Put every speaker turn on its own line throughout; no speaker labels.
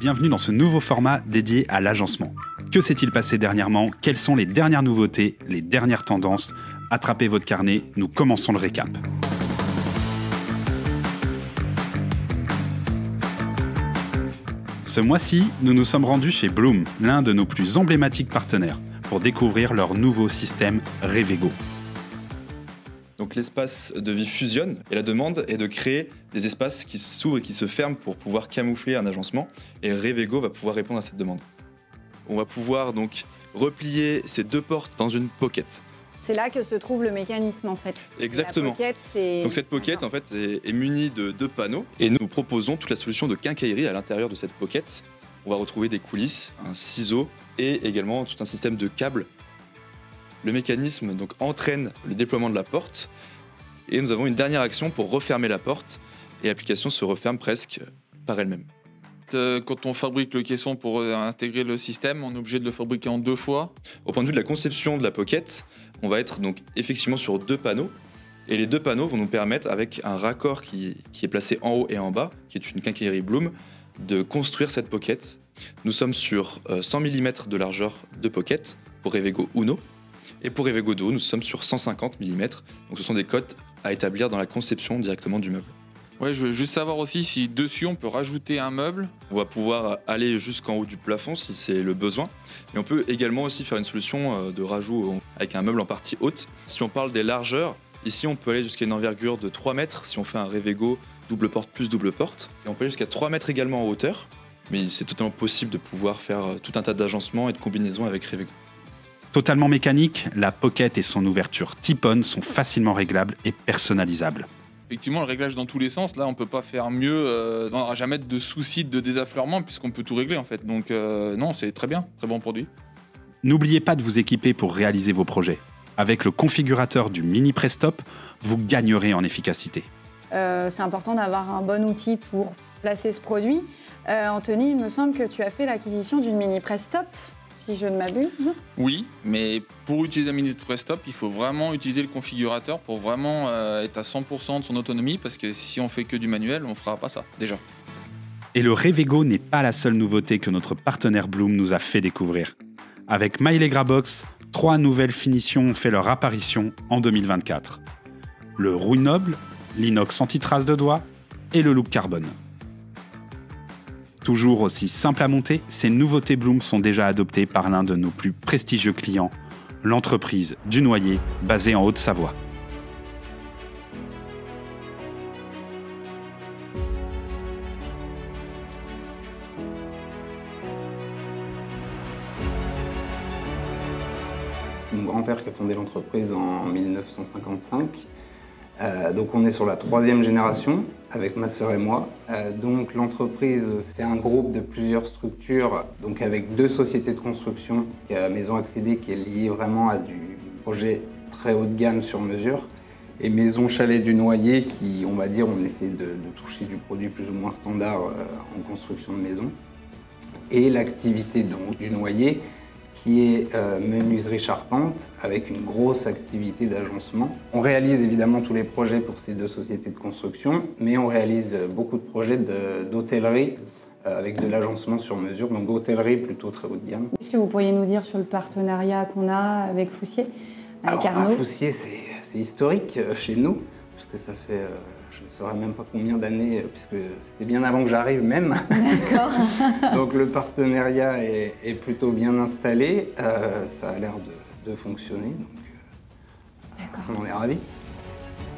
bienvenue dans ce nouveau format dédié à l'agencement. Que s'est-il passé dernièrement? Quelles sont les dernières nouveautés, les dernières tendances? Attrapez votre carnet, nous commençons le récap. Ce mois-ci, nous nous sommes rendus chez Bloom, l'un de nos plus emblématiques partenaires, pour découvrir leur nouveau système Revego.
Donc l'espace de vie fusionne et la demande est de créer des espaces qui s'ouvrent et qui se ferment pour pouvoir camoufler un agencement, et Revego va pouvoir répondre à cette demande. On va pouvoir donc replier ces deux portes dans une pocket.
C'est là que se trouve le mécanisme en fait.
Exactement. Donc cette pocket en fait est munie de deux panneaux et nous proposons toute la solution de quincaillerie à l'intérieur de cette pocket. On va retrouver des coulisses, un ciseau et également tout un système de câbles. Le mécanisme donc entraîne le déploiement de la porte et nous avons une dernière action pour refermer la porte et l'application se referme presque par elle-même.
Quand on fabrique le caisson pour intégrer le système, on est obligé de le fabriquer en deux fois.
Au point de vue de la conception de la pocket, on va être donc effectivement sur deux panneaux et les deux panneaux vont nous permettre, avec un raccord qui est placé en haut et en bas, qui est une quincaillerie Bloom, de construire cette pocket. Nous sommes sur 100 mm de largeur de pocket pour Revego Uno. Et pour Revego Duo, nous sommes sur 150 mm. Donc ce sont des cotes à établir dans la conception directement du meuble.
Ouais, je veux juste savoir aussi si dessus on peut rajouter un meuble.
On va pouvoir aller jusqu'en haut du plafond si c'est le besoin. Mais on peut également aussi faire une solution de rajout avec un meuble en partie haute. Si on parle des largeurs, ici on peut aller jusqu'à une envergure de 3 mètres si on fait un Revego double porte plus double porte. Et on peut aller jusqu'à 3 mètres également en hauteur. Mais c'est totalement possible de pouvoir faire tout un tas d'agencements et de combinaisons avec Revego.
Totalement mécanique, la pocket et son ouverture Tip-on sont facilement réglables et personnalisables.
Effectivement, le réglage dans tous les sens, là on peut pas faire mieux, on n'aura jamais de soucis de désaffleurement puisqu'on peut tout régler en fait. Donc non, c'est très bien, très bon produit.
N'oubliez pas de vous équiper pour réaliser vos projets. Avec le configurateur du Mini Press-Stop, vous gagnerez en efficacité.
C'est important d'avoir un bon outil pour placer ce produit. Anthony, il me semble que tu as fait l'acquisition d'une Mini Press-Stop, si je ne m'abuse.
Oui, mais pour utiliser un Mini Press-Stop, il faut vraiment utiliser le configurateur pour vraiment être à 100% de son autonomie, parce que si on fait que du manuel, on ne fera pas ça, déjà.
Et le Revego n'est pas la seule nouveauté que notre partenaire Bloom nous a fait découvrir. Avec MyLegra Box, 3 nouvelles finitions ont fait leur apparition en 2024. Le rouille noble, l'inox anti-trace de doigts et le look carbone. Toujours aussi simple à monter, ces nouveautés Bloom sont déjà adoptées par l'un de nos plus prestigieux clients, l'entreprise du Noyer, basée en Haute-Savoie.
Mon grand-père qui a fondé l'entreprise en 1955. Donc on est sur la 3e génération avec ma sœur et moi. Donc l'entreprise, c'est un groupe de plusieurs structures, donc avec 2 sociétés de construction. Il y a Maison Accédée qui est liée vraiment à du projet très haut de gamme sur mesure, et Maison Chalet du Noyer qui, on va dire, on essaie de toucher du produit plus ou moins standard en construction de maison. Et l'activité donc du Noyer qui est menuiserie charpente avec une grosse activité d'agencement. On réalise évidemment tous les projets pour ces 2 sociétés de construction, mais on réalise beaucoup de projets d'hôtellerie avec de l'agencement sur mesure, donc hôtellerie plutôt très haut de gamme.
Qu'est-ce que vous pourriez nous dire sur le partenariat qu'on a avec Foussier, avec Arnaud?
Foussier, c'est historique chez nous, parce que ça fait, je ne saurais même pas combien d'années, puisque c'était bien avant que j'arrive même.
D'accord.
Donc le partenariat est plutôt bien installé, ça a l'air de fonctionner, donc on en est ravis.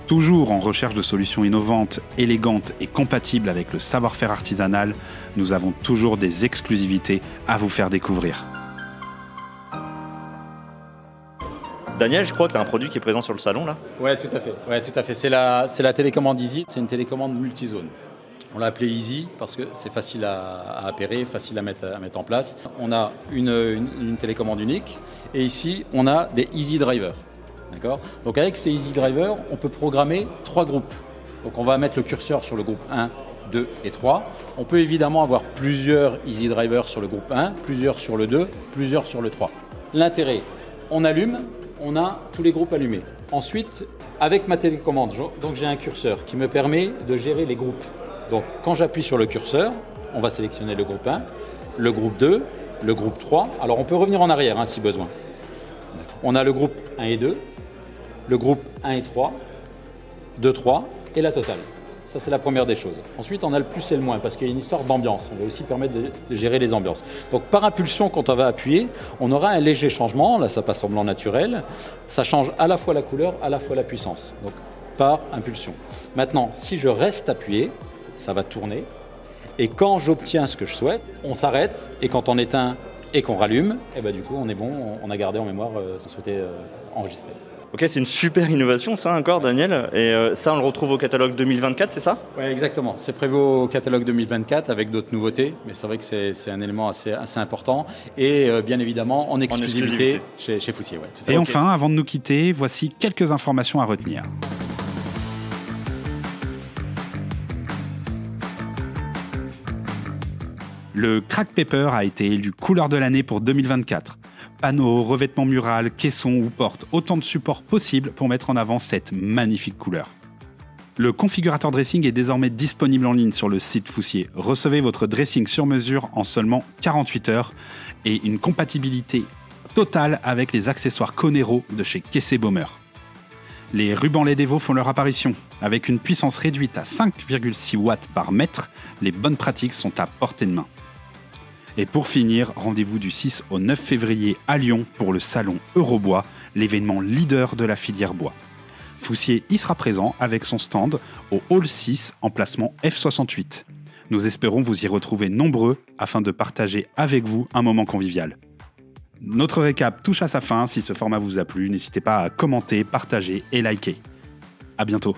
Toujours en recherche de solutions innovantes, élégantes et compatibles avec le savoir-faire artisanal, nous avons toujours des exclusivités à vous faire découvrir.
Daniel, je crois que tu as un produit qui est présent sur le salon là.
Ouais, tout à fait. C'est la télécommande Easy, c'est une télécommande multizone. On l'a appelée Easy parce que c'est facile à appairer, facile à mettre en place. On a une télécommande unique et ici, on a des Easy Drivers. D'accord ? Donc avec ces Easy Drivers, on peut programmer 3 groupes. Donc on va mettre le curseur sur le groupe 1, 2 et 3. On peut évidemment avoir plusieurs Easy Drivers sur le groupe 1, plusieurs sur le 2, plusieurs sur le 3. L'intérêt, on allume, on a tous les groupes allumés. Ensuite, avec ma télécommande, donc j'ai un curseur qui me permet de gérer les groupes. Donc quand j'appuie sur le curseur, on va sélectionner le groupe 1, le groupe 2, le groupe 3. Alors on peut revenir en arrière si besoin. On a le groupe 1 et 2, le groupe 1 et 3, 2, 3 et la totale. Ça, c'est la première des choses. Ensuite, on a le plus et le moins parce qu'il y a une histoire d'ambiance. On va aussi permettre de gérer les ambiances. Donc, par impulsion, quand on va appuyer, on aura un léger changement. Là, ça passe en blanc naturel. Ça change à la fois la couleur, à la fois la puissance. Donc, par impulsion. Maintenant, si je reste appuyé, ça va tourner. Et quand j'obtiens ce que je souhaite, on s'arrête. Et quand on éteint et qu'on rallume, et du coup, on est bon. On a gardé en mémoire ce qu'on souhaitait enregistrer.
Ok, c'est une super innovation ça encore, Daniel. Et ça, on le retrouve au catalogue 2024, c'est ça ?
Oui, exactement. C'est prévu au catalogue 2024 avec d'autres nouveautés. Mais c'est vrai que c'est un élément assez important. Et bien évidemment, en exclusivité chez Foussier. Ouais, tout à fait.
Et enfin, avant de nous quitter, voici quelques informations à retenir. Le Crack Paper a été élu couleur de l'année pour 2024. Panneaux, revêtements mural, caissons ou portes, autant de supports possibles pour mettre en avant cette magnifique couleur. Le configurateur dressing est désormais disponible en ligne sur le site Foussier. Recevez votre dressing sur mesure en seulement 48 heures et une compatibilité totale avec les accessoires Conero de chez Kessé Baumer. Les rubans LED Evo font leur apparition. Avec une puissance réduite à 5,6 watts par mètre, les bonnes pratiques sont à portée de main. Et pour finir, rendez-vous du 6 au 9 février à Lyon pour le salon Eurobois, l'événement leader de la filière bois. Foussier y sera présent avec son stand au Hall 6, emplacement F68. Nous espérons vous y retrouver nombreux afin de partager avec vous un moment convivial. Notre récap touche à sa fin. Si ce format vous a plu, n'hésitez pas à commenter, partager et liker. À bientôt.